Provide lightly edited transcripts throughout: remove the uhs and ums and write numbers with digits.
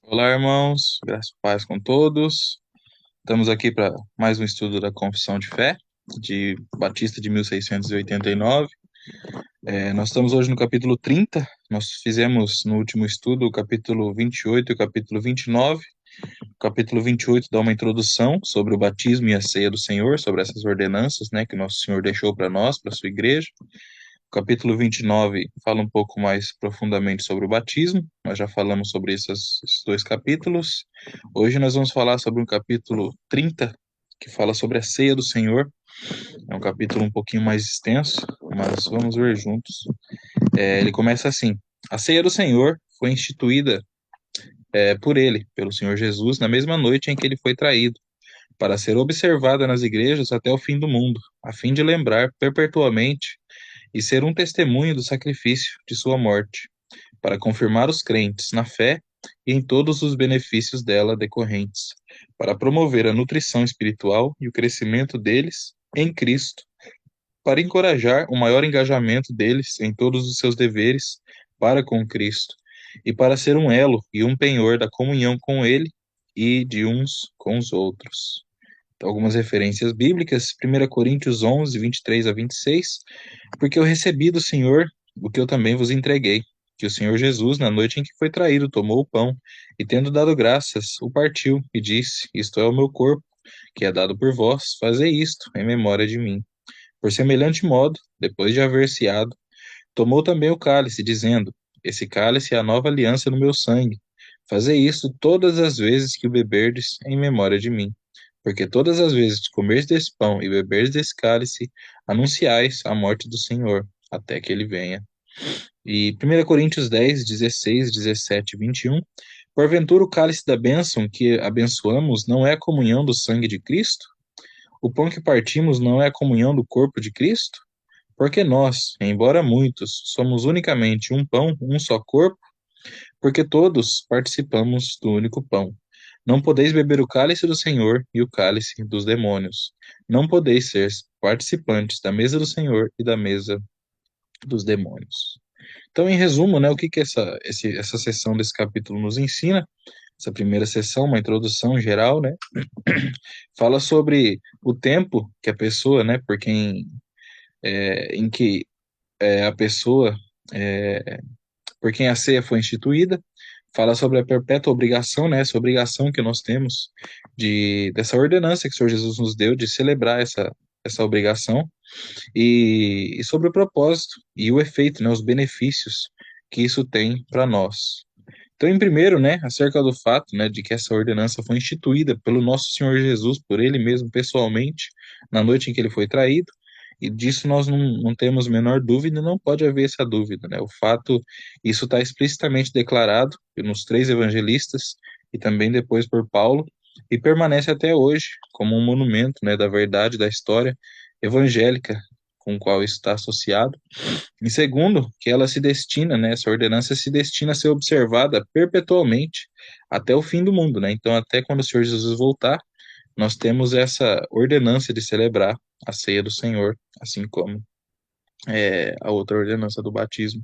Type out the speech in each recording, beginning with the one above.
Olá, irmãos, graça e paz com todos. Estamos aqui para mais um estudo da Confissão de Fé, de Batista de 1689. Nós estamos hoje no capítulo 30. Nós fizemos no último estudo o capítulo 28 e o capítulo 29. O capítulo 28 dá uma introdução sobre o batismo e a ceia do Senhor, sobre essas ordenanças, né, que nosso Senhor deixou para nós, para a sua igreja. O capítulo 29 fala um pouco mais profundamente sobre o batismo. Nós já falamos sobre esses dois capítulos. Hoje nós vamos falar sobre o capítulo 30, que fala sobre a ceia do Senhor. É um capítulo um pouquinho mais extenso, mas vamos ver juntos. Ele começa assim: A ceia do Senhor foi instituída por ele, pelo Senhor Jesus, na mesma noite em que ele foi traído, para ser observada nas igrejas até o fim do mundo, a fim de lembrar perpetuamente e ser um testemunho do sacrifício de sua morte, para confirmar os crentes na fé e em todos os benefícios dela decorrentes, para promover a nutrição espiritual e o crescimento deles em Cristo, para encorajar o maior engajamento deles em todos os seus deveres para com Cristo, e para ser um elo e um penhor da comunhão com Ele e de uns com os outros. Então, algumas referências bíblicas, 1 Coríntios 11, 23 a 26, porque eu recebi do Senhor o que eu também vos entreguei, que o Senhor Jesus, na noite em que foi traído, tomou o pão e, tendo dado graças, o partiu e disse: Isto é o meu corpo, que é dado por vós, fazei isto em memória de mim. Por semelhante modo, depois de haver ceado, tomou também o cálice, dizendo: Esse cálice é a nova aliança no meu sangue. Fazei isto todas as vezes que o beberdes em memória de mim. Porque todas as vezes que comerdes desse pão e beberdes desse cálice, anunciais a morte do Senhor, até que ele venha. E 1 Coríntios 10, 16, 17 e 21. Porventura o cálice da bênção que abençoamos não é a comunhão do sangue de Cristo? O pão que partimos não é a comunhão do corpo de Cristo? Porque nós, embora muitos, somos unicamente um pão, um só corpo, porque todos participamos do único pão. Não podeis beber o cálice do Senhor e o cálice dos demônios. Não podeis ser participantes da mesa do Senhor e da mesa dos demônios. Então, em resumo, né, o que essa sessão desse capítulo nos ensina? Essa primeira sessão, uma introdução geral, né, fala sobre o tempo que a pessoa, né, por quem, em que a pessoa, é, por quem a ceia foi instituída, fala sobre a perpétua obrigação, né, essa obrigação que nós temos dessa ordenança que o Senhor Jesus nos deu de celebrar essa obrigação e sobre o propósito e o efeito, né, os benefícios que isso tem para nós. Então, em primeiro, né, acerca do fato, né, de que essa ordenança foi instituída pelo nosso Senhor Jesus, por ele mesmo pessoalmente, na noite em que ele foi traído, e disso nós não temos a menor dúvida, e não pode haver essa dúvida, né? O fato, isso está explicitamente declarado nos três evangelistas e também depois por Paulo, e permanece até hoje como um monumento, né, da verdade da história evangélica com o qual isso está associado. Em segundo, que ela se destina, né, essa ordenança se destina a ser observada perpetualmente até o fim do mundo, né? Então, até quando o Senhor Jesus voltar, nós temos essa ordenança de celebrar a ceia do Senhor, assim como a outra ordenança do batismo.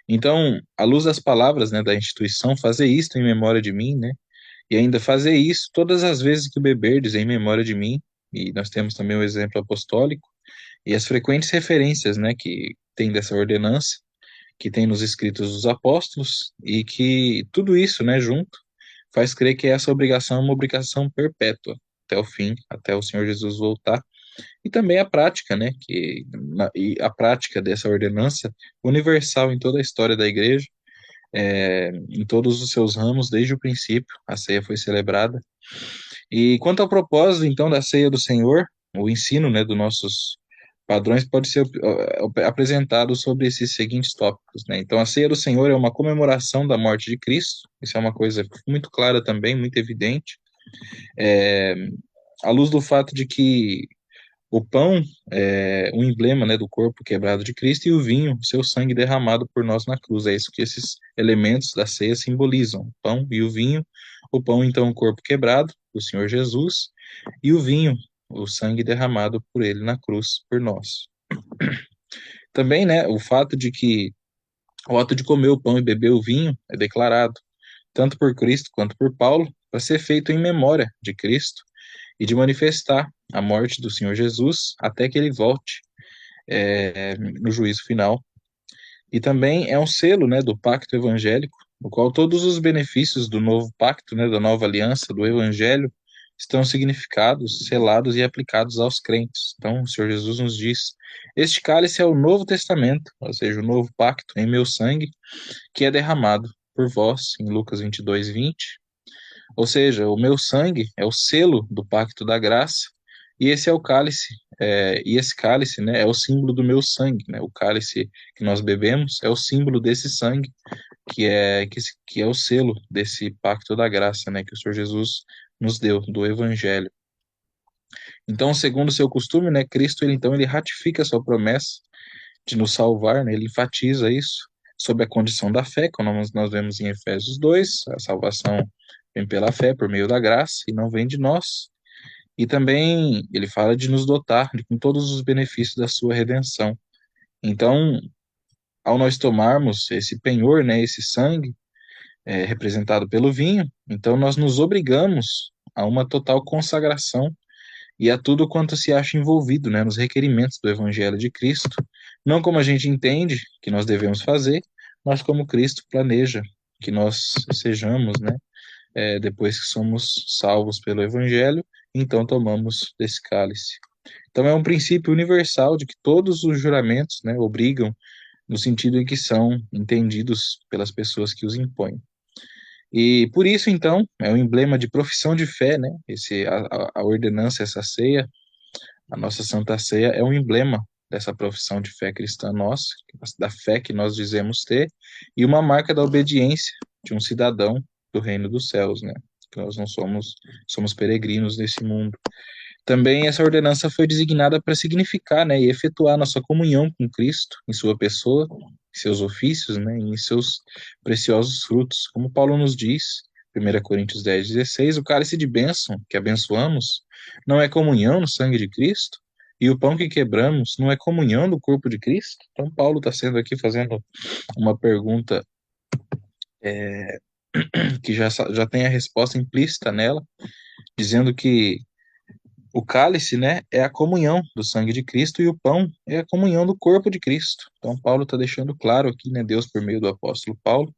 Então, à luz das palavras, né, da instituição, fazer isto em memória de mim, né? E ainda fazer isso todas as vezes que beberdes em memória de mim. E nós temos também o exemplo apostólico e as frequentes referências, né, que tem dessa ordenança, que tem nos escritos dos apóstolos, e que tudo isso, né, junto, faz crer que essa obrigação é uma obrigação perpétua, até o fim, até o Senhor Jesus voltar. E também a prática, né, e a prática dessa ordenança universal em toda a história da igreja, em todos os seus ramos, desde o princípio, a ceia foi celebrada. E quanto ao propósito, então, da ceia do Senhor, o ensino, né, dos nossos padrões pode ser apresentado sobre esses seguintes tópicos, né? Então, a ceia do Senhor é uma comemoração da morte de Cristo, isso é uma coisa muito clara também, muito evidente, é, à luz do fato de que o pão é um emblema, né, do corpo quebrado de Cristo e o vinho, seu sangue derramado por nós na cruz. É isso que esses elementos da ceia simbolizam, o pão e o vinho. O pão, então, o corpo quebrado do Senhor Jesus, e o vinho, o sangue derramado por ele na cruz por nós. Também, né, o fato de que o ato de comer o pão e beber o vinho é declarado. tanto por Cristo quanto por Paulo, para ser feito em memória de Cristo e de manifestar a morte do Senhor Jesus até que ele volte no juízo final. E também é um selo, né, do pacto evangélico, no qual todos os benefícios do novo pacto, né, da nova aliança, do evangelho, estão significados, selados e aplicados aos crentes. Então, o Senhor Jesus nos diz: Este cálice é o novo testamento, ou seja, o novo pacto em meu sangue, que é derramado por vós, em Lucas 22:20. Ou seja, o meu sangue é o selo do pacto da graça, e esse é o cálice, e esse cálice, né, é o símbolo do meu sangue, né? O cálice que nós bebemos é o símbolo desse sangue, que é o selo desse pacto da graça, né, que o Senhor Jesus nos deu, do Evangelho. Então, segundo o seu costume, né, Cristo, ele ratifica a sua promessa de nos salvar, né, ele enfatiza isso sob a condição da fé, como nós vemos em Efésios 2, a salvação vem pela fé, por meio da graça, e não vem de nós. E também ele fala de nos dotar com todos os benefícios da sua redenção. Então, ao nós tomarmos esse penhor, né, esse sangue, representado pelo vinho, então nós nos obrigamos a uma total consagração e a tudo quanto se acha envolvido, né, nos requerimentos do Evangelho de Cristo, não como a gente entende que nós devemos fazer, mas como Cristo planeja que nós sejamos, né, depois que somos salvos pelo Evangelho, então tomamos desse cálice. Então é um princípio universal de que todos os juramentos, né, obrigam no sentido em que são entendidos pelas pessoas que os impõem. E por isso, então, é um emblema de profissão de fé, né? A ordenança, essa ceia, a nossa Santa Ceia é um emblema dessa profissão de fé cristã nossa, da fé que nós dizemos ter, e uma marca da obediência de um cidadão do reino dos céus, né? Que nós não somos peregrinos nesse mundo. Também essa ordenança foi designada para significar, né, e efetuar nossa comunhão com Cristo em sua pessoa, em seus ofícios, né, e em seus preciosos frutos. Como Paulo nos diz, 1 Coríntios 10:16, o cálice de bênção que abençoamos não é comunhão no sangue de Cristo, e o pão que quebramos não é comunhão do corpo de Cristo. Então Paulo está sendo aqui fazendo uma pergunta que já tem a resposta implícita nela, dizendo que o cálice, né, é a comunhão do sangue de Cristo e o pão é a comunhão do corpo de Cristo. Então, Paulo está deixando claro aqui, né, Deus por meio do apóstolo Paulo.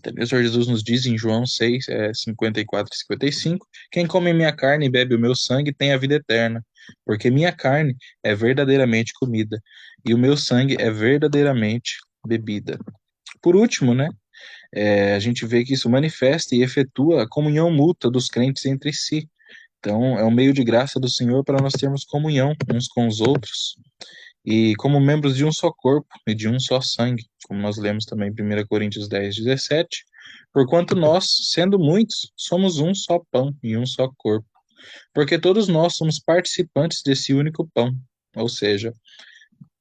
Também o Senhor Jesus nos diz em João 6, 54 e 55, quem come minha carne e bebe o meu sangue tem a vida eterna, porque minha carne é verdadeiramente comida e o meu sangue é verdadeiramente bebida. Por último, né, a gente vê que isso manifesta e efetua a comunhão mútua dos crentes entre si. Então, é um meio de graça do Senhor para nós termos comunhão uns com os outros e como membros de um só corpo e de um só sangue, como nós lemos também em 1 Coríntios 10:17, porquanto nós, sendo muitos, somos um só pão e um só corpo, porque todos nós somos participantes desse único pão. Ou seja,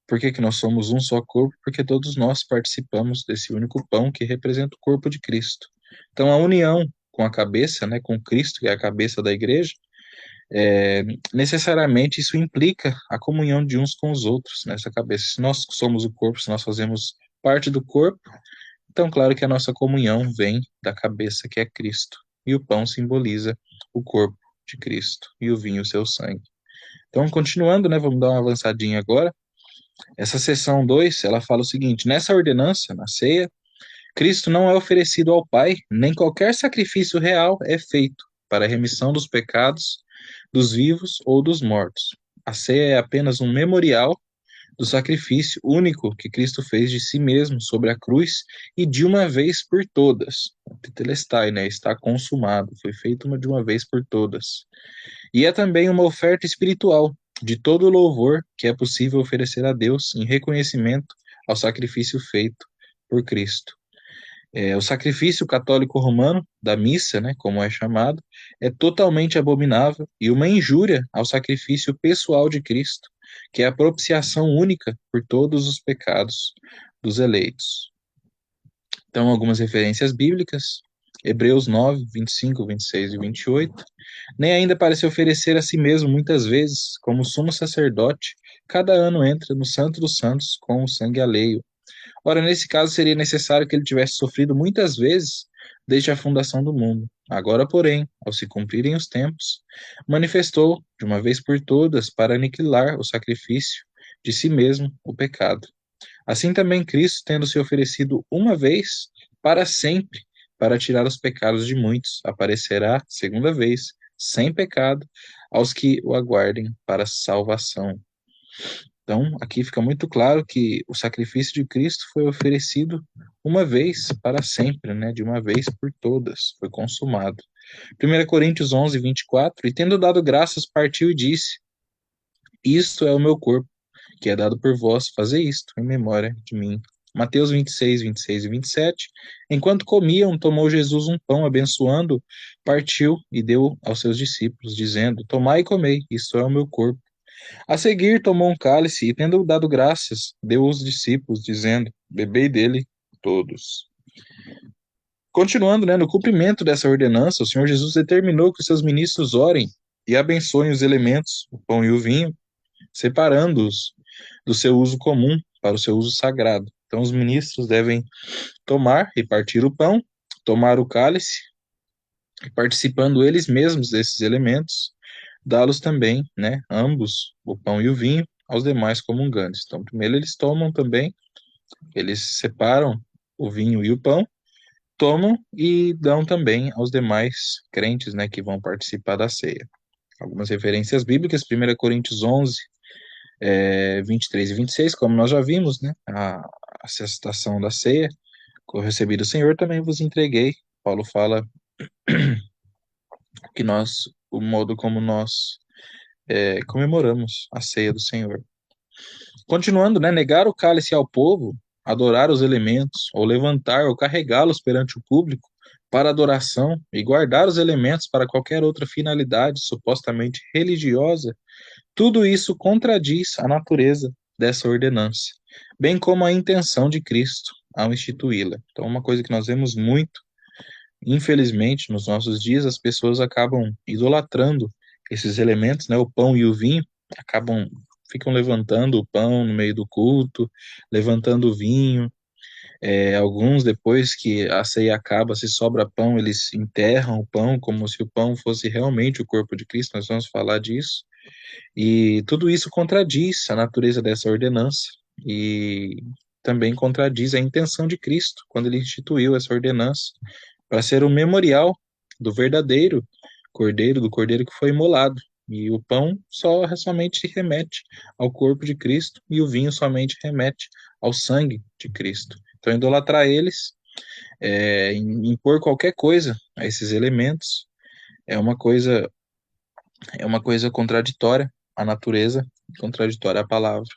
por que que nós somos um só corpo? Porque todos nós participamos desse único pão que representa o corpo de Cristo. Então, a união com a cabeça, né, com Cristo, que é a cabeça da igreja, é, necessariamente isso implica a comunhão de uns com os outros nessa cabeça. Se nós somos o corpo, se nós fazemos parte do corpo, então claro que a nossa comunhão vem da cabeça que é Cristo. E o pão simboliza o corpo de Cristo e o vinho o seu sangue. Então, continuando, né, vamos dar uma avançadinha agora. Essa seção 2, ela fala o seguinte: nessa ordenança, na ceia, Cristo não é oferecido ao Pai, nem qualquer sacrifício real é feito para a remissão dos pecados dos vivos ou dos mortos. A ceia é apenas um memorial do sacrifício único que Cristo fez de si mesmo sobre a cruz e de uma vez por todas. Tetelestai, né? Está consumado, foi feito de uma vez por todas. E é também uma oferta espiritual de todo o louvor que é possível oferecer a Deus em reconhecimento ao sacrifício feito por Cristo. O sacrifício católico romano, da missa, né, como é chamado, é totalmente abominável e uma injúria ao sacrifício pessoal de Cristo, que é a propiciação única por todos os pecados dos eleitos. Então, algumas referências bíblicas, Hebreus 9, 25, 26 e 28. Nem ainda para se oferecer a si mesmo muitas vezes, como sumo sacerdote, cada ano entra no Santo dos Santos com o sangue alheio. Ora, nesse caso, seria necessário que ele tivesse sofrido muitas vezes desde a fundação do mundo. Agora, porém, ao se cumprirem os tempos, manifestou, de uma vez por todas, para aniquilar o sacrifício de si mesmo o pecado. Assim também Cristo, tendo se oferecido uma vez para sempre para tirar os pecados de muitos, aparecerá segunda vez, sem pecado, aos que o aguardem para salvação. Então, aqui fica muito claro que o sacrifício de Cristo foi oferecido uma vez para sempre, né? De uma vez por todas, foi consumado. 1 Coríntios 11, 24, e tendo dado graças, partiu e disse, isto é o meu corpo, que é dado por vós, fazer isto em memória de mim. Mateus 26, 26 e 27. Enquanto comiam, tomou Jesus um pão, abençoando, partiu e deu aos seus discípulos, dizendo, tomai e comei, isto é o meu corpo. A seguir, tomou um cálice e, tendo dado graças, deu aos discípulos, dizendo, bebei dele todos. Continuando, né, no cumprimento dessa ordenança, o Senhor Jesus determinou que os seus ministros orem e abençoem os elementos, o pão e o vinho, separando-os do seu uso comum para o seu uso sagrado. Então, os ministros devem tomar e partir o pão, tomar o cálice, e participando eles mesmos desses elementos, dá-los também, né, ambos, o pão e o vinho, aos demais comungantes. Então, primeiro eles tomam também, eles separam o vinho e o pão, tomam e dão também aos demais crentes, né, que vão participar da ceia. Algumas referências bíblicas, 1 Coríntios 11, 23 e 26, como nós já vimos, né, a cestação da ceia, que eu recebi do Senhor, também vos entreguei. Paulo fala que nós, o modo como nós comemoramos a ceia do Senhor. Continuando, né, negar o cálice ao povo, adorar os elementos, ou levantar ou carregá-los perante o público para adoração e guardar os elementos para qualquer outra finalidade supostamente religiosa, tudo isso contradiz a natureza dessa ordenança, bem como a intenção de Cristo ao instituí-la. Então, uma coisa que nós vemos muito, infelizmente, nos nossos dias, as pessoas acabam idolatrando esses elementos, né, o pão e o vinho, ficam levantando o pão no meio do culto, levantando o vinho. Alguns, depois que a ceia acaba, se sobra pão, eles enterram o pão como se o pão fosse realmente o corpo de Cristo. Nós vamos falar disso. E tudo isso contradiz a natureza dessa ordenança e também contradiz a intenção de Cristo quando ele instituiu essa ordenança para ser um memorial do verdadeiro cordeiro, do cordeiro que foi imolado. E o pão somente remete ao corpo de Cristo e o vinho somente remete ao sangue de Cristo. Então, idolatrar eles, impor qualquer coisa a esses elementos, é uma coisa contraditória à natureza, contraditória à palavra.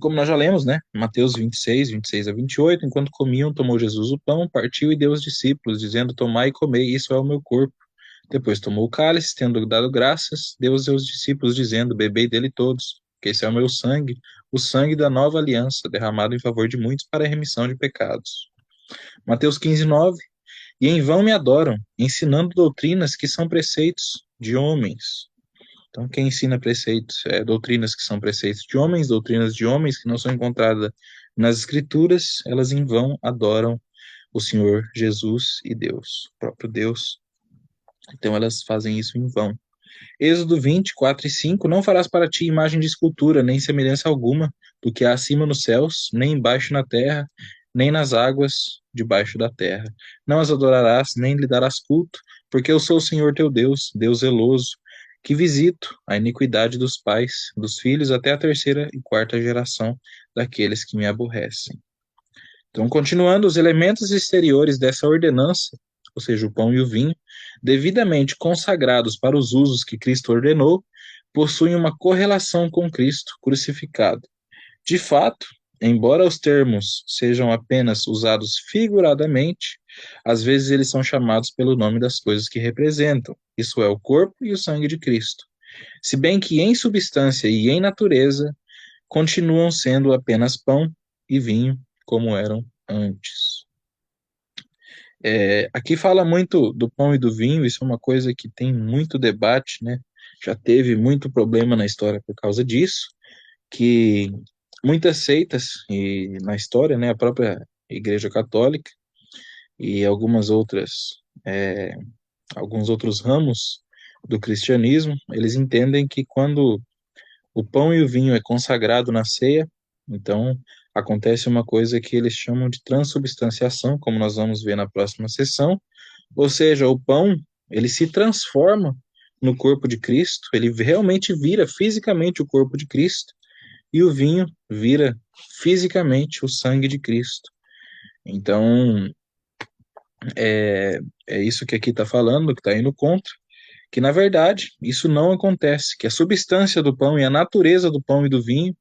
Como nós já lemos, né? Mateus 26, 26 a 28, enquanto comiam, tomou Jesus o pão, partiu e deu aos discípulos, dizendo, tomai e comei, isso é o meu corpo. Depois tomou o cálice, tendo dado graças, deu aos seus discípulos, dizendo, bebei dele todos, que esse é o meu sangue, o sangue da nova aliança, derramado em favor de muitos para a remissão de pecados. Mateus 15, 9, e em vão me adoram, ensinando doutrinas que são preceitos de homens. Então, quem ensina preceitos, doutrinas que são preceitos de homens, doutrinas de homens que não são encontradas nas Escrituras, elas em vão adoram o Senhor Jesus e Deus, o próprio Deus. Então, elas fazem isso em vão. Êxodo 20, 4 e 5, não farás para ti imagem de escultura, nem semelhança alguma do que há acima nos céus, nem embaixo na terra, nem nas águas debaixo da terra. Não as adorarás, nem lhe darás culto, porque eu sou o Senhor teu Deus, Deus zeloso, que visito a iniquidade dos pais, dos filhos, até a terceira e quarta geração daqueles que me aborrecem. Então, continuando, os elementos exteriores dessa ordenança, ou seja, o pão e o vinho, devidamente consagrados para os usos que Cristo ordenou, possuem uma correlação com Cristo crucificado. De fato, embora os termos sejam apenas usados figuradamente, às vezes eles são chamados pelo nome das coisas que representam, isso é, o corpo e o sangue de Cristo. Se bem que em substância e em natureza continuam sendo apenas pão e vinho, como eram antes. Aqui fala muito do pão e do vinho, isso é uma coisa que tem muito debate, né? Já teve muito problema na história por causa disso, que muitas seitas e na história, né, a própria Igreja Católica, e é, alguns outros ramos do cristianismo, eles entendem que quando o pão e o vinho é consagrado na ceia, então acontece uma coisa que eles chamam de transubstanciação, como nós vamos ver na próxima sessão, ou seja, o pão, ele se transforma no corpo de Cristo, ele realmente vira fisicamente o corpo de Cristo, e o vinho vira fisicamente o sangue de Cristo. Então, é isso que aqui está falando, que está indo contra, que na verdade isso não acontece, que a substância do pão e a natureza do pão e do vinho,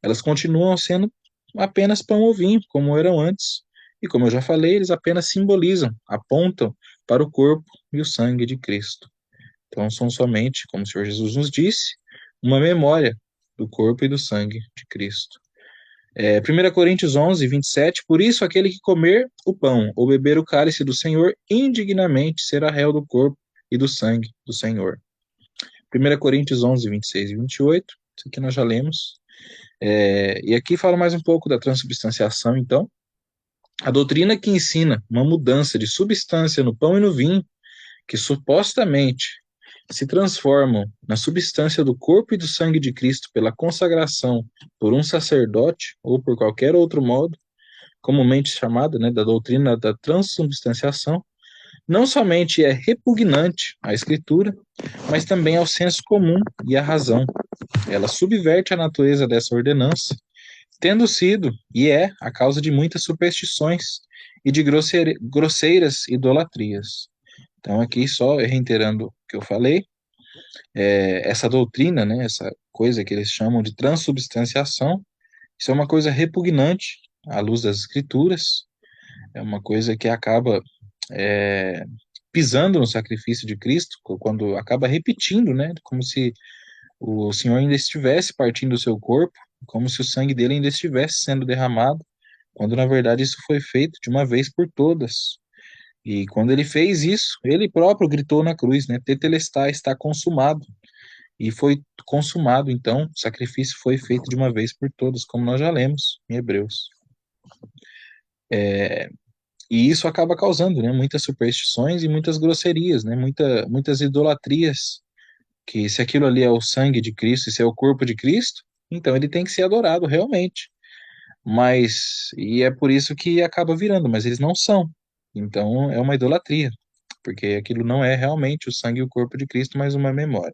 elas continuam sendo apenas pão ou vinho, como eram antes. E como eu já falei, eles apenas simbolizam, apontam para o corpo e o sangue de Cristo. Então são somente, como o Senhor Jesus nos disse, uma memória do corpo e do sangue de Cristo. 1 Coríntios 11, 27, por isso aquele que comer o pão ou beber o cálice do Senhor indignamente será réu do corpo e do sangue do Senhor. 1 Coríntios 11, 26 e 28, isso aqui nós já lemos. E aqui fala mais um pouco da transubstanciação, então. A doutrina que ensina uma mudança de substância no pão e no vinho, que supostamente se transformam na substância do corpo e do sangue de Cristo pela consagração por um sacerdote ou por qualquer outro modo, comumente chamada, né, da doutrina da transubstanciação, não somente é repugnante à Escritura, mas também ao senso comum e à razão. Ela subverte a natureza dessa ordenança, tendo sido e é a causa de muitas superstições e de grosseiras idolatrias. Então, aqui, só reiterando o que eu falei, essa doutrina, né, essa coisa que eles chamam de transubstanciação, isso é uma coisa repugnante à luz das Escrituras, é uma coisa que acaba é, pisando no sacrifício de Cristo, quando acaba repetindo, né, como se o Senhor ainda estivesse partindo do seu corpo, como se o sangue dele ainda estivesse sendo derramado, quando na verdade isso foi feito de uma vez por todas. E quando ele fez isso, ele próprio gritou na cruz, né? Tetelestai, está consumado. E foi consumado, então, o sacrifício foi feito de uma vez por todas, como nós já lemos em Hebreus. E isso acaba causando, né, muitas superstições e muitas grosserias, né, muitas idolatrias, que se aquilo ali é o sangue de Cristo, se é o corpo de Cristo, então ele tem que ser adorado realmente. E é por isso que acaba virando, mas eles não são. Então é uma idolatria, porque aquilo não é realmente o sangue e o corpo de Cristo, mas uma memória.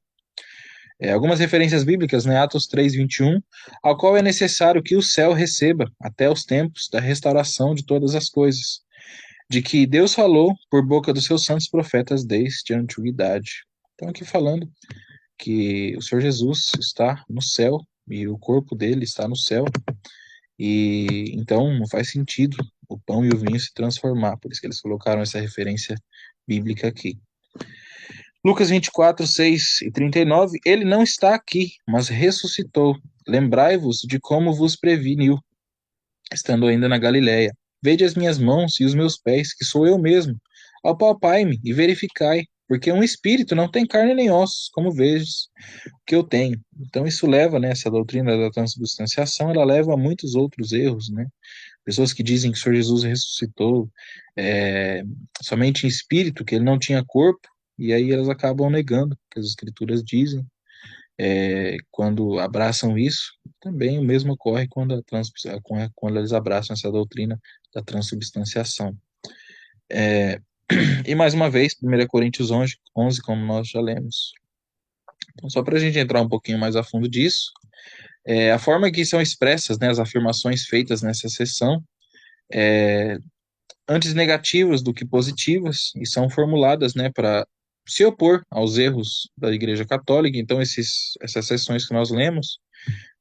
Algumas referências bíblicas, né? Atos 3, 21, ao qual é necessário que o céu receba até os tempos da restauração de todas as coisas, de que Deus falou por boca dos seus santos profetas desde a antiguidade. Então aqui falando que o Senhor Jesus está no céu e o corpo dele está no céu, e então não faz sentido o pão e o vinho se transformar, por isso que eles colocaram essa referência bíblica aqui. Lucas 24, 6 e 39, ele não está aqui, mas ressuscitou. Lembrai-vos de como vos preveniu, estando ainda na Galiléia. Vede as minhas mãos e os meus pés, que sou eu mesmo. Apalpai-me e verificai, porque um espírito não tem carne nem ossos, como vedes que eu tenho. Então isso leva, né, essa doutrina da transubstanciação, ela leva a muitos outros erros, né? Pessoas que dizem que o Senhor Jesus ressuscitou é, somente em espírito, que ele não tinha corpo, e aí elas acabam negando o que as escrituras dizem. Quando abraçam isso, também o mesmo ocorre quando eles abraçam essa doutrina da transubstanciação. E mais uma vez, 1 Coríntios 11, como nós já lemos. Então, só para a gente entrar um pouquinho mais a fundo disso, a forma que são expressas, né, as afirmações feitas nessa sessão, antes negativas do que positivas, e são formuladas, né, para se opor aos erros da Igreja Católica. Então, essas sessões que nós lemos,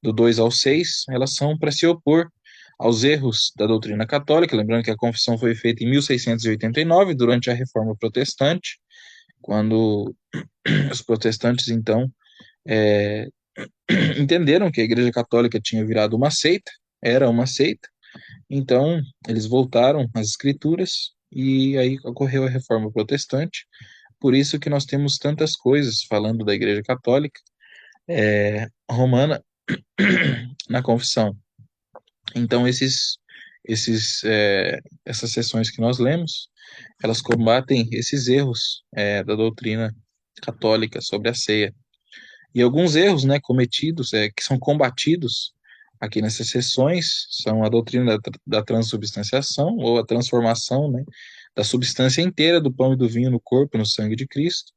do 2 ao 6, elas são para se opor aos erros da doutrina católica. Lembrando que a confissão foi feita em 1689, durante a Reforma Protestante, quando os protestantes, então, é, entenderam que a Igreja Católica tinha virado uma seita, era uma seita, então eles voltaram às Escrituras e aí ocorreu a Reforma Protestante. Por isso que nós temos tantas coisas falando da Igreja Católica Romana na confissão. Então essas seções que nós lemos, elas combatem esses erros da doutrina católica sobre a ceia. E alguns erros, né, cometidos, que são combatidos aqui nessas seções, são a doutrina da transubstanciação, ou a transformação, né, da substância inteira do pão e do vinho no corpo e no sangue de Cristo,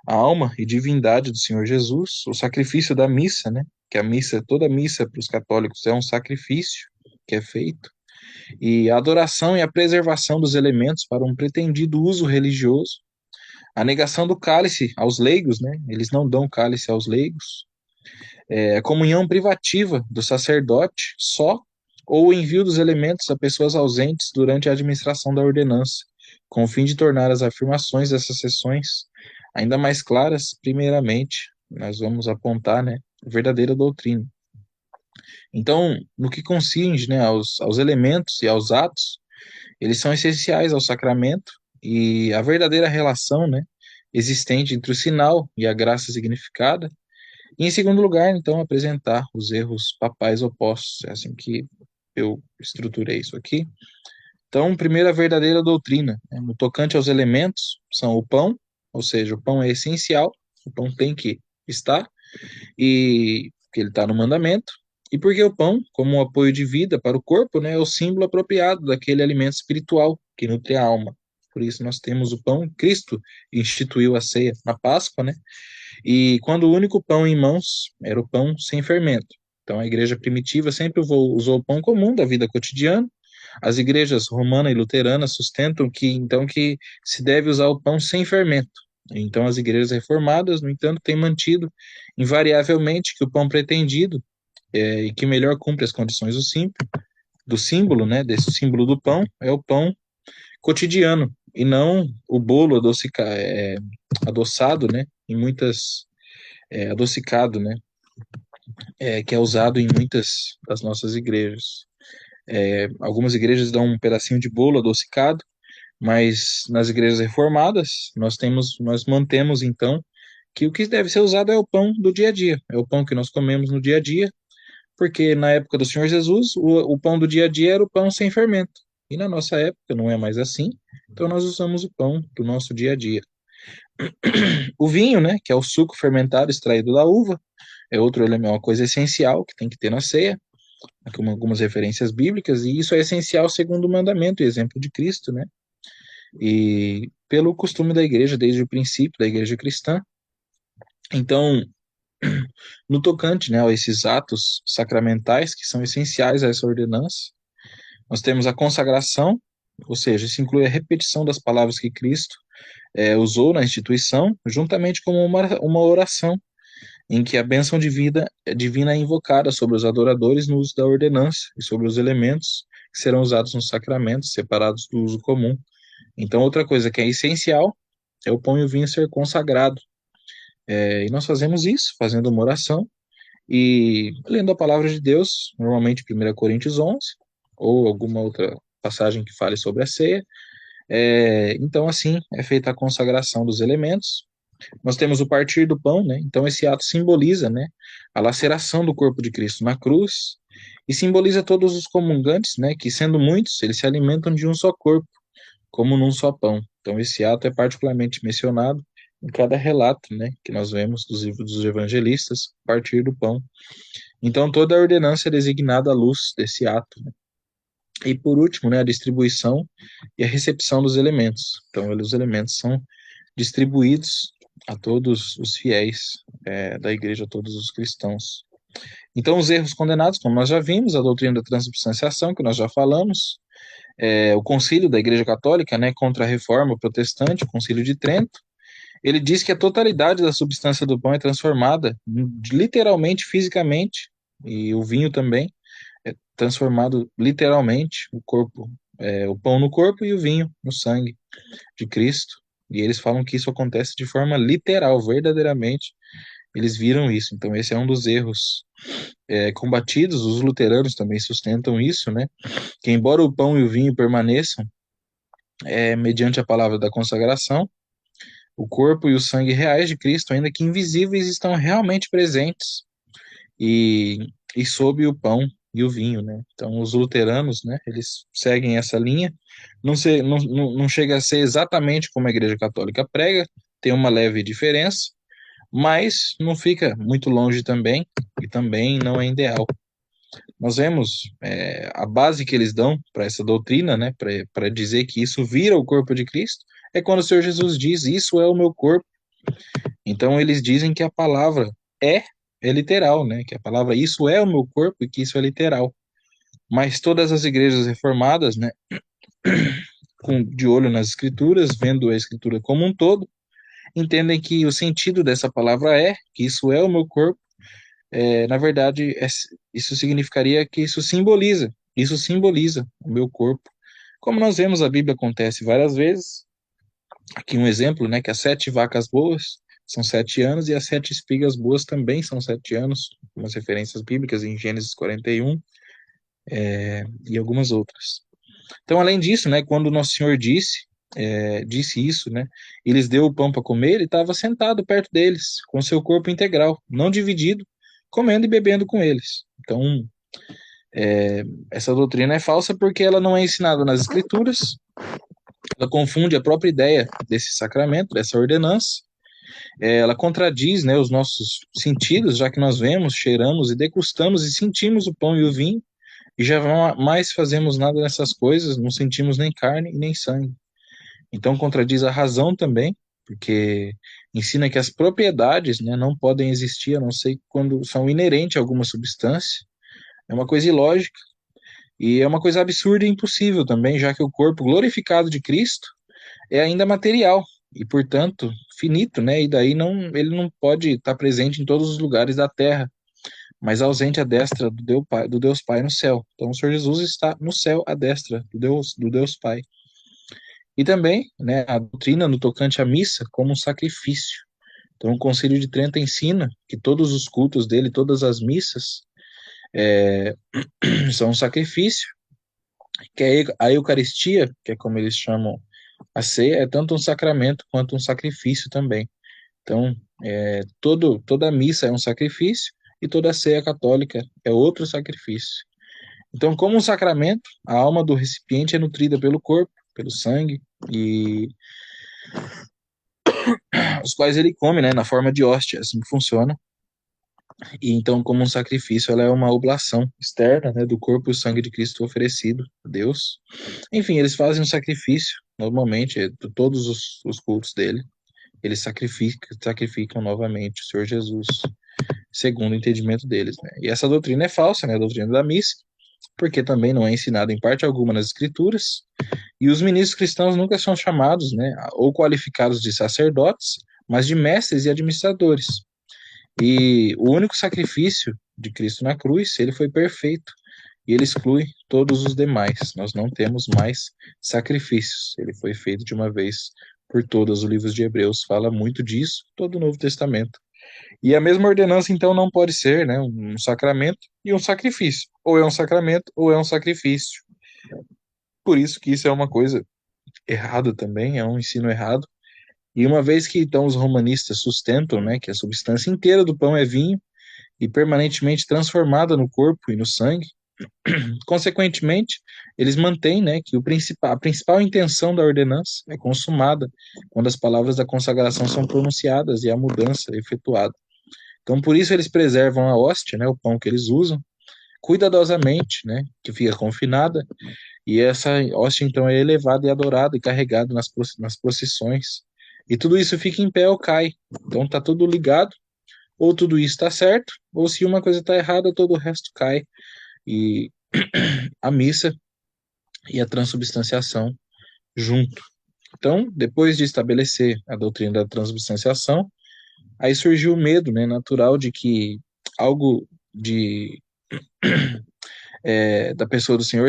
a alma e divindade do Senhor Jesus, o sacrifício da missa, né, que a missa, toda missa para os católicos é um sacrifício que é feito, e a adoração e a preservação dos elementos para um pretendido uso religioso, a negação do cálice aos leigos, né, eles não dão cálice aos leigos, a comunhão privativa do sacerdote só, ou o envio dos elementos a pessoas ausentes durante a administração da ordenança, com o fim de tornar as afirmações dessas sessões ainda mais claras. Primeiramente, nós vamos apontar, né, a verdadeira doutrina. Então, no que consinge, né, aos elementos e aos atos, eles são essenciais ao sacramento e a verdadeira relação, né, existente entre o sinal e a graça significada. E em segundo lugar, então, apresentar os erros papais opostos. É assim que eu estruturei isso aqui. Então, primeiro, a verdadeira doutrina, né? No tocante aos elementos, são o pão, ou seja, o pão é essencial, o pão tem que estar, e que ele está no mandamento. E porque o pão, como um apoio de vida para o corpo, né, é o símbolo apropriado daquele alimento espiritual que nutre a alma. Por isso nós temos o pão. Cristo instituiu a ceia na Páscoa, né? E quando o único pão em mãos era o pão sem fermento. Então a igreja primitiva sempre usou o pão comum da vida cotidiana. As igrejas romana e luterana sustentam que se deve usar o pão sem fermento. Então as igrejas reformadas, no entanto, têm mantido invariavelmente que o pão pretendido e que melhor cumpre as condições do símbolo, né, desse símbolo do pão, é o pão cotidiano e não o bolo adoçado, né, em muitas adocicado, né, que é usado em muitas das nossas igrejas. Algumas igrejas dão um pedacinho de bolo adocicado, mas nas igrejas reformadas nós mantemos então que o que deve ser usado é o pão do dia a dia, é o pão que nós comemos no dia a dia, porque na época do Senhor Jesus o pão do dia a dia era o pão sem fermento, e na nossa época não é mais assim, então nós usamos o pão do nosso dia a dia. O vinho, né, que é o suco fermentado extraído da uva, é outro elemento, uma coisa essencial que tem que ter na ceia, aqui algumas referências bíblicas, e isso é essencial segundo o mandamento e exemplo de Cristo, né? E pelo costume da igreja, desde o princípio da igreja cristã. Então, no tocante, né, a esses atos sacramentais que são essenciais a essa ordenança, nós temos a consagração, ou seja, isso inclui a repetição das palavras que Cristo usou na instituição, juntamente com uma oração em que a bênção divina é invocada sobre os adoradores no uso da ordenança e sobre os elementos que serão usados nos sacramentos, separados do uso comum. Então, outra coisa que é essencial é o pão e o vinho ser consagrado. E nós fazemos isso, fazendo uma oração e lendo a palavra de Deus, normalmente 1 Coríntios 11, ou alguma outra passagem que fale sobre a ceia. Então, assim, é feita a consagração dos elementos. Nós temos o partir do pão, né? Então esse ato simboliza, né, a laceração do corpo de Cristo na cruz e simboliza todos os comungantes, né, que sendo muitos, eles se alimentam de um só corpo, como num só pão. Então esse ato é particularmente mencionado em cada relato, né, que nós vemos dos livros dos evangelistas, partir do pão. Então toda a ordenança é designada à luz desse ato, né? E por último, né, a distribuição e a recepção dos elementos. Então os elementos são distribuídos a todos os fiéis da igreja, a todos os cristãos. Então, os erros condenados, como nós já vimos, a doutrina da transubstanciação, que nós já falamos, o concílio da Igreja Católica, né, contra a reforma protestante, o concílio de Trento, ele diz que a totalidade da substância do pão é transformada, literalmente, fisicamente, e o vinho também é transformado literalmente, o pão no corpo e o vinho no sangue de Cristo. E eles falam que isso acontece de forma literal, verdadeiramente. Eles viram isso. Então, esse é um dos erros combatidos. Os luteranos também sustentam isso, né? Que embora o pão e o vinho permaneçam mediante a palavra da consagração, o corpo e o sangue reais de Cristo, ainda que invisíveis, estão realmente presentes. E sob o pão e o vinho, né? Então, os luteranos, né, eles seguem essa linha. Não chega a ser exatamente como a Igreja Católica prega, tem uma leve diferença, mas não fica muito longe também, e também não é ideal. Nós vemos a base que eles dão para essa doutrina, né, para dizer que isso vira o corpo de Cristo, é quando o Senhor Jesus diz: Isso é o meu corpo. Então, eles dizem que a palavra é, é literal, né, que a palavra isso é o meu corpo e que isso é literal. Mas todas as igrejas reformadas, né, de olho nas escrituras, vendo a escritura como um todo, entendem que o sentido dessa palavra é, que isso é o meu corpo, na verdade, isso significaria que isso simboliza o meu corpo. Como nós vemos, a Bíblia acontece várias vezes. Aqui um exemplo, né, que as 7 vacas boas são 7 anos e as 7 espigas boas também são 7 anos, umas referências bíblicas em Gênesis 41, e algumas outras. Então, além disso, né, quando Nosso Senhor disse isso, né, e lhes deu o pão para comer, ele estava sentado perto deles, com seu corpo integral, não dividido, comendo e bebendo com eles. Então, essa doutrina é falsa porque ela não é ensinada nas Escrituras, ela confunde a própria ideia desse sacramento, dessa ordenança, ela contradiz, né, os nossos sentidos, já que nós vemos, cheiramos e degustamos e sentimos o pão e o vinho, e jamais fazemos nada dessas coisas, não sentimos nem carne e nem sangue. Então contradiz a razão também, porque ensina que as propriedades, né, não podem existir a não ser quando são inerentes a alguma substância. É uma coisa ilógica e é uma coisa absurda e impossível também, já que o corpo glorificado de Cristo é ainda material e, portanto, finito, né? E daí ele não pode estar presente em todos os lugares da terra, mas ausente à destra do Deus Pai no céu. Então, o Senhor Jesus está no céu à destra do Deus Pai. E também, né, a doutrina no tocante à missa como um sacrifício. Então, o Concílio de Trento ensina que todos os cultos dele, todas as missas, são um sacrifício, que a Eucaristia, que é como eles chamam a ceia, é tanto um sacramento quanto um sacrifício também. Então, toda missa é um sacrifício e toda ceia católica é outro sacrifício. Então, como um sacramento, a alma do recipiente é nutrida pelo corpo, pelo sangue, e os quais ele come, né, na forma de hóstia, assim que funciona. E então, como um sacrifício, ela é uma oblação externa, né, do corpo e o sangue de Cristo oferecido a Deus. Enfim, eles fazem um sacrifício, normalmente, de todos os cultos dele. Eles sacrificam novamente o Senhor Jesus, segundo o entendimento deles, né? E essa doutrina é falsa, né, a doutrina da missa, porque também não é ensinada em parte alguma nas escrituras, e os ministros cristãos nunca são chamados, né, ou qualificados de sacerdotes, mas de mestres e administradores. E o único sacrifício de Cristo na cruz, ele foi perfeito, e ele exclui todos os demais. Nós não temos mais sacrifícios. Ele foi feito de uma vez por todas. O livro de Hebreus fala muito disso, todo o Novo Testamento. E a mesma ordenança, então, não pode ser, né, um sacramento e um sacrifício. Ou é um sacramento ou é um sacrifício. Por isso que isso é uma coisa errada também, é um ensino errado. E uma vez que, então, os romanistas sustentam, né, que a substância inteira do pão é vinho e permanentemente transformada no corpo e no sangue, consequentemente, eles mantêm, né, que a principal intenção da ordenança é consumada quando as palavras da consagração são pronunciadas e a mudança é efetuada. Então, por isso eles preservam a hóstia, né, o pão que eles usam, cuidadosamente, né, que fica confinada, e essa hóstia, então, é elevada e adorada e carregada nas procissões. E tudo isso fica em pé ou cai. Então, tá tudo ligado, ou tudo isso está certo, ou se uma coisa está errada, todo o resto cai. E a missa e a transubstanciação junto. Então, depois de estabelecer a doutrina da transubstanciação, aí surgiu o medo, né, natural de que algo da pessoa do Senhor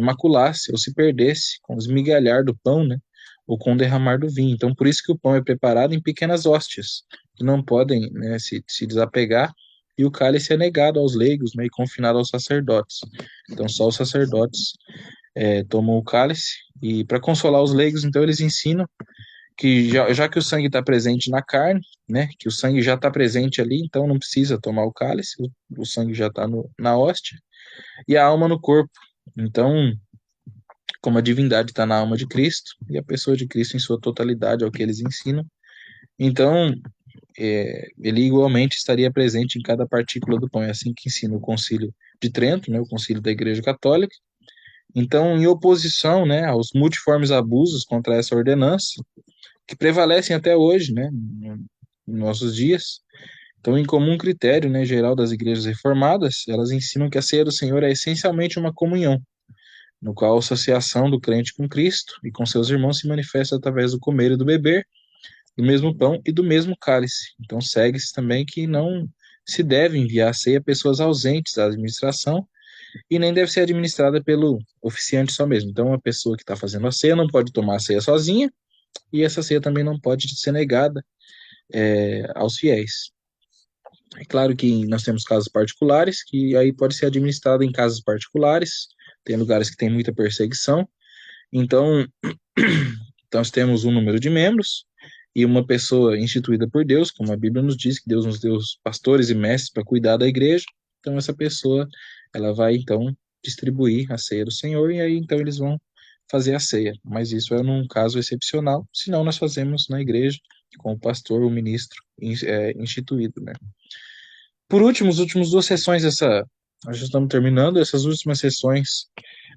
maculasse ou se perdesse com o esmigalhar do pão, né, ou com o derramar do vinho. Então, por isso que o pão é preparado em pequenas hóstias, que não podem, né, se desapegar, e o cálice é negado aos leigos, né, e confinado aos sacerdotes. Então, só os sacerdotes tomam o cálice, e para consolar os leigos, então, eles ensinam que já que o sangue está presente na carne, né, que o sangue já está presente ali, então não precisa tomar o cálice, o sangue já está na hóstia, e a alma no corpo. Então, como a divindade está na alma de Cristo e a pessoa de Cristo em sua totalidade, é o que eles ensinam, então ele igualmente estaria presente em cada partícula do pão. É assim que ensina o Concílio de Trento, né, o Concílio da Igreja Católica. Então, em oposição, né, aos multiformes abusos contra essa ordenança, que prevalecem até hoje, né, nos nossos dias. Então, em comum critério, né, geral das igrejas reformadas, elas ensinam que a ceia do Senhor é essencialmente uma comunhão, no qual a associação do crente com Cristo e com seus irmãos se manifesta através do comer e do beber, do mesmo pão e do mesmo cálice. Então, segue-se também que não se deve enviar a ceia a pessoas ausentes da administração e nem deve ser administrada pelo oficiante só mesmo. Então, a pessoa que está fazendo a ceia não pode tomar a ceia sozinha e essa ceia também não pode ser negada aos fiéis. É claro que nós temos casos particulares, que aí pode ser administrado em casos particulares, tem lugares que tem muita perseguição, então nós temos um número de membros e uma pessoa instituída por Deus, como a Bíblia nos diz, que Deus nos deu pastores e mestres para cuidar da igreja, então essa pessoa, ela vai então distribuir a ceia do Senhor, e aí então eles vão fazer a ceia, mas isso é num caso excepcional, senão nós fazemos na igreja, com o pastor, o ministro instituído, né? Por último, as últimas duas sessões nós já estamos terminando essas últimas sessões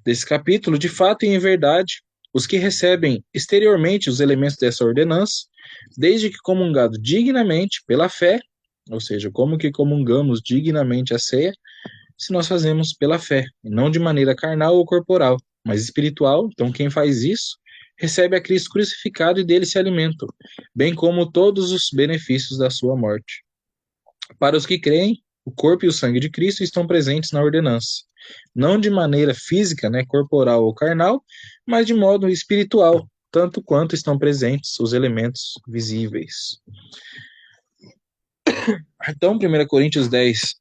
desse capítulo, de fato e em verdade, os que recebem exteriormente os elementos dessa ordenança, desde que comungado dignamente pela fé, ou seja, como que comungamos dignamente a ceia, se nós fazemos pela fé, e não de maneira carnal ou corporal, mas espiritual. Então, quem faz isso recebe a Cristo crucificado e dele se alimenta, bem como todos os benefícios da sua morte. Para os que creem, o corpo e o sangue de Cristo estão presentes na ordenança, não de maneira física, né, corporal ou carnal, mas de modo espiritual, tanto quanto estão presentes os elementos visíveis. Então, 1 Coríntios 10,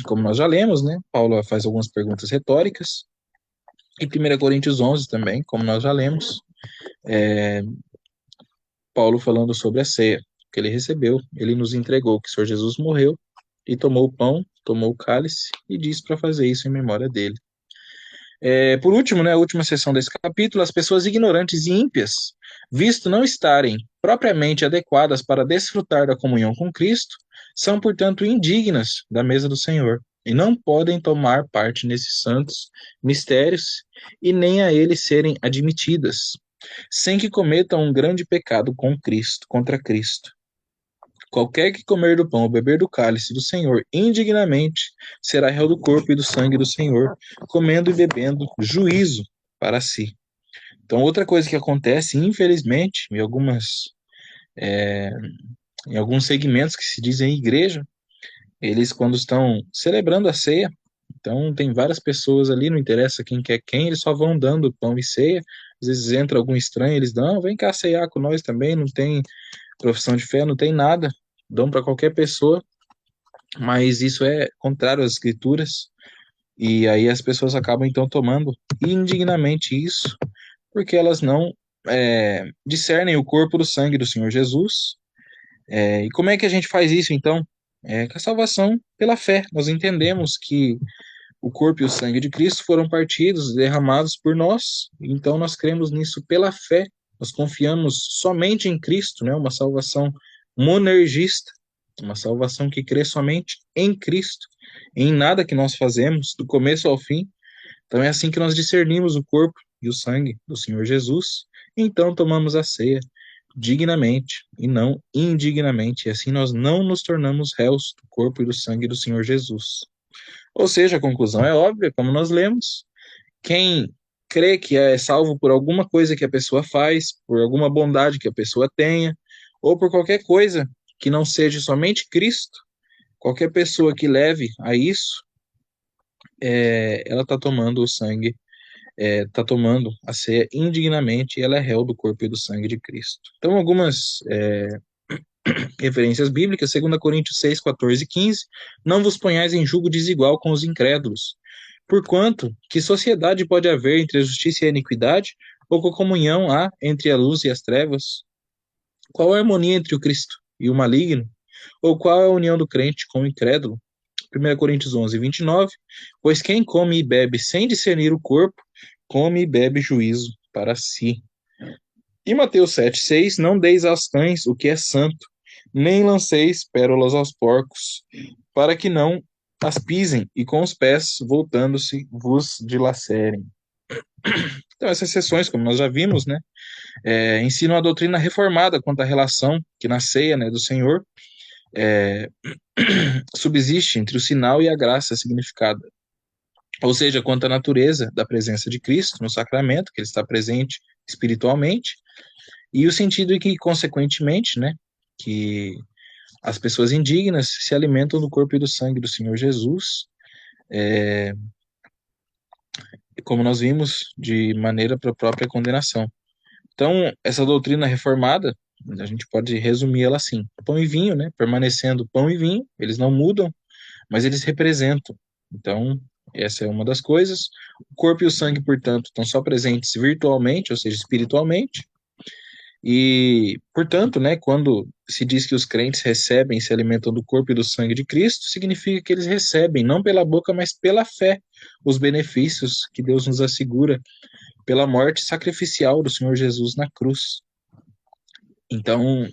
como nós já lemos, né, Paulo faz algumas perguntas retóricas, e 1 Coríntios 11 também, como nós já lemos, Paulo falando sobre a ceia que ele recebeu, ele nos entregou que o Senhor Jesus morreu e tomou o pão, tomou o cálice e disse para fazer isso em memória dele. Por último, né, a última sessão desse capítulo, as pessoas ignorantes e ímpias, visto não estarem propriamente adequadas para desfrutar da comunhão com Cristo, são, portanto, indignas da mesa do Senhor e não podem tomar parte nesses santos mistérios e nem a eles serem admitidas, sem que cometam um grande pecado com Cristo, contra Cristo. Qualquer que comer do pão ou beber do cálice do Senhor indignamente será réu do corpo e do sangue do Senhor, comendo e bebendo juízo para si. Então, outra coisa que acontece, infelizmente, em alguns segmentos que se dizem igreja, eles, quando estão celebrando a ceia, então tem várias pessoas ali, não interessa quem quer quem, eles só vão dando pão e ceia. Às vezes entra algum estranho, eles dão, vem cá ceiar com nós também, não tem profissão de fé, não tem nada, dão para qualquer pessoa, mas isso é contrário às escrituras, e aí as pessoas acabam então tomando indignamente isso, porque elas não discernem o corpo do sangue do Senhor Jesus. E como é que a gente faz isso então? Com a salvação pela fé. Nós entendemos que o corpo e o sangue de Cristo foram partidos, derramados por nós, então nós cremos nisso pela fé, nós confiamos somente em Cristo, né? Uma salvação monergista, uma salvação que crê somente em Cristo, em nada que nós fazemos, do começo ao fim. Então é assim que nós discernimos o corpo e o sangue do Senhor Jesus, então tomamos a ceia dignamente e não indignamente, e assim nós não nos tornamos réus do corpo e do sangue do Senhor Jesus. Ou seja, a conclusão é óbvia, como nós lemos. Quem crê que é salvo por alguma coisa que a pessoa faz, por alguma bondade que a pessoa tenha, ou por qualquer coisa que não seja somente Cristo, qualquer pessoa que leve a isso, ela está tomando o sangue, está tomando a ceia indignamente, e ela é réu do corpo e do sangue de Cristo. Então, algumas referências bíblicas, 2 Coríntios 6, 14 e 15, não vos ponhais em julgo desigual com os incrédulos, porquanto, que sociedade pode haver entre a justiça e a iniquidade, ou que comunhão há entre a luz e as trevas? Qual a harmonia entre o Cristo e o maligno? Ou qual é a união do crente com o incrédulo? 1 Coríntios 11, 29, pois quem come e bebe sem discernir o corpo, come e bebe juízo para si. E Mateus 7, 6, não deis aos cães o que é santo, nem lanceis pérolas aos porcos, para que não as pisem e com os pés, voltando-se, vos dilacerem. Então, essas sessões, como nós já vimos, né, ensinam a doutrina reformada quanto à relação que na ceia, né, do Senhor subsiste entre o sinal e a graça significada. Ou seja, quanto à natureza da presença de Cristo no sacramento, que ele está presente espiritualmente, e o sentido em que, consequentemente, né, que as pessoas indignas se alimentam do corpo e do sangue do Senhor Jesus, como nós vimos, de maneira para a própria condenação. Então, essa doutrina reformada, a gente pode resumir ela assim: pão e vinho, né? Permanecendo pão e vinho, eles não mudam, mas eles representam. Então, essa é uma das coisas. O corpo e o sangue, portanto, estão só presentes virtualmente, ou seja, espiritualmente. E, portanto, né, quando se diz que os crentes recebem e se alimentam do corpo e do sangue de Cristo, significa que eles recebem, não pela boca, mas pela fé, os benefícios que Deus nos assegura pela morte sacrificial do Senhor Jesus na cruz. Então,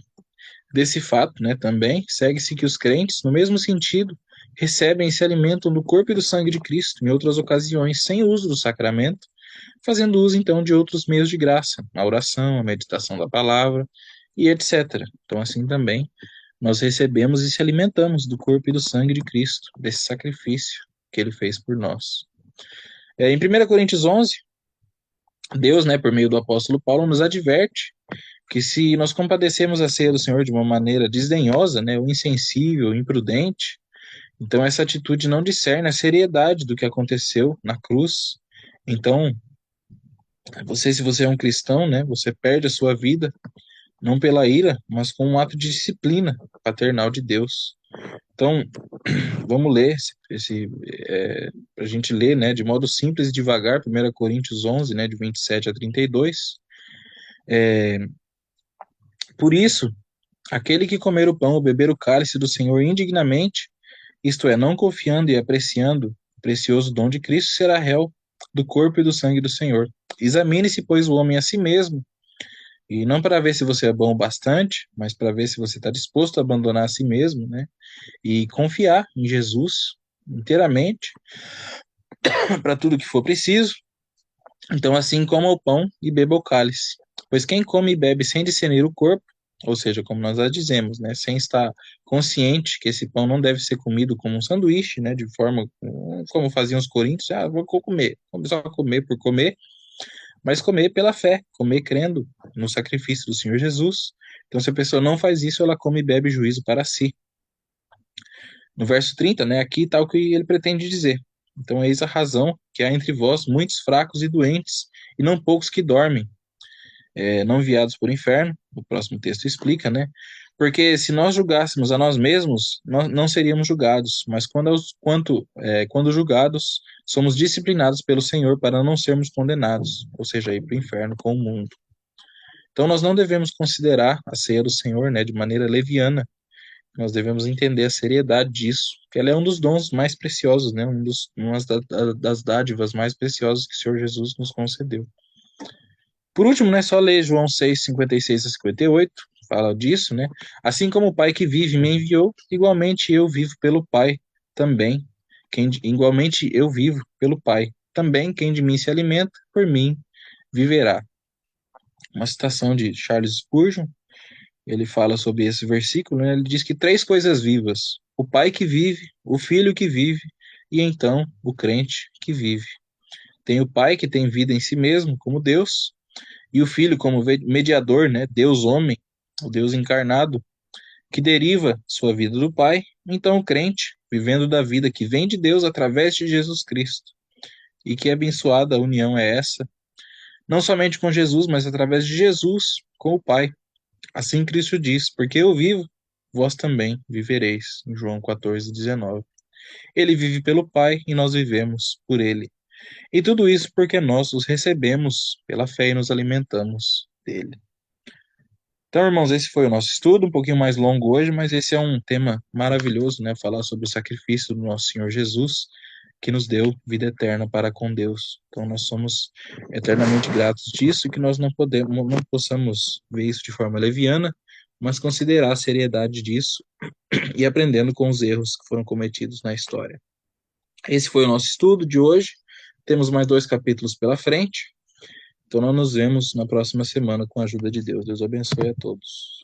desse fato, né, também, segue-se que os crentes, no mesmo sentido, recebem e se alimentam do corpo e do sangue de Cristo em outras ocasiões, sem uso do sacramento, fazendo uso, então, de outros meios de graça, a oração, a meditação da palavra e etc. Então, assim também, nós recebemos e se alimentamos do corpo e do sangue de Cristo, desse sacrifício que ele fez por nós. Em 1 Coríntios 11, Deus, né, por meio do apóstolo Paulo, nos adverte que se nós compadecemos a ceia do Senhor de uma maneira desdenhosa, né, ou insensível, imprudente, então essa atitude não discerne a seriedade do que aconteceu na cruz. Então, se você é um cristão, né, você perde a sua vida não pela ira, mas com um ato de disciplina paternal de Deus. Então, vamos ler para a gente ler, né, de modo simples e devagar, 1 Coríntios 11, né, de 27 a 32. Por isso, aquele que comer o pão ou beber o cálice do Senhor indignamente, isto é, não confiando e apreciando o precioso dom de Cristo, será réu do corpo e do sangue do Senhor. Examine-se, pois, o homem a si mesmo, e não para ver se você é bom o bastante, mas para ver se você está disposto a abandonar a si mesmo, né? E confiar em Jesus inteiramente para tudo que for preciso. Então, assim, coma o pão e beba o cálice. Pois quem come e bebe sem discernir o corpo, ou seja, como nós já dizemos, né, sem estar consciente que esse pão não deve ser comido como um sanduíche, né, de forma como faziam os coríntios, vou comer, só comer por comer, mas comer pela fé, comer crendo no sacrifício do Senhor Jesus. Então, se a pessoa não faz isso, ela come e bebe juízo para si. No verso 30, né, aqui está o que ele pretende dizer. Então, eis a razão que há entre vós muitos fracos e doentes, e não poucos que dormem, não enviados por inferno. O próximo texto explica, né? Porque se nós julgássemos a nós mesmos, nós não seríamos julgados, mas quando julgados, somos disciplinados pelo Senhor para não sermos condenados, ou seja, ir para o inferno com o mundo. Então, nós não devemos considerar a ceia do Senhor, né, de maneira leviana. Nós devemos entender a seriedade disso, que ela é um dos dons mais preciosos, né, uma das dádivas mais preciosas que o Senhor Jesus nos concedeu. Por último, né, só ler João 6, 56 a 58, fala disso, né? Assim como o Pai que vive me enviou, igualmente eu vivo pelo Pai também. Igualmente eu vivo pelo Pai. Também quem de mim se alimenta, por mim viverá. Uma citação de Charles Spurgeon, ele fala sobre esse versículo, né? Ele diz que três coisas vivas: o Pai que vive, o Filho que vive e então o crente que vive. Tem o Pai que tem vida em si mesmo, como Deus, e o Filho como mediador, né? Deus homem, o Deus encarnado, que deriva sua vida do Pai. Então o crente, vivendo da vida que vem de Deus através de Jesus Cristo. E que abençoada a união é essa, não somente com Jesus, mas através de Jesus com o Pai. Assim Cristo diz: porque eu vivo, vós também vivereis. Em João 14, 19. Ele vive pelo Pai e nós vivemos por ele. E tudo isso porque nós os recebemos pela fé e nos alimentamos dele. Então, irmãos, esse foi o nosso estudo, um pouquinho mais longo hoje, mas esse é um tema maravilhoso, né? Falar sobre o sacrifício do nosso Senhor Jesus, que nos deu vida eterna para com Deus. Então, nós somos eternamente gratos disso e que nós não possamos ver isso de forma leviana, mas considerar a seriedade disso e aprendendo com os erros que foram cometidos na história. Esse foi o nosso estudo de hoje. Temos mais 2 capítulos pela frente. Então, nós nos vemos na próxima semana com a ajuda de Deus. Deus abençoe a todos.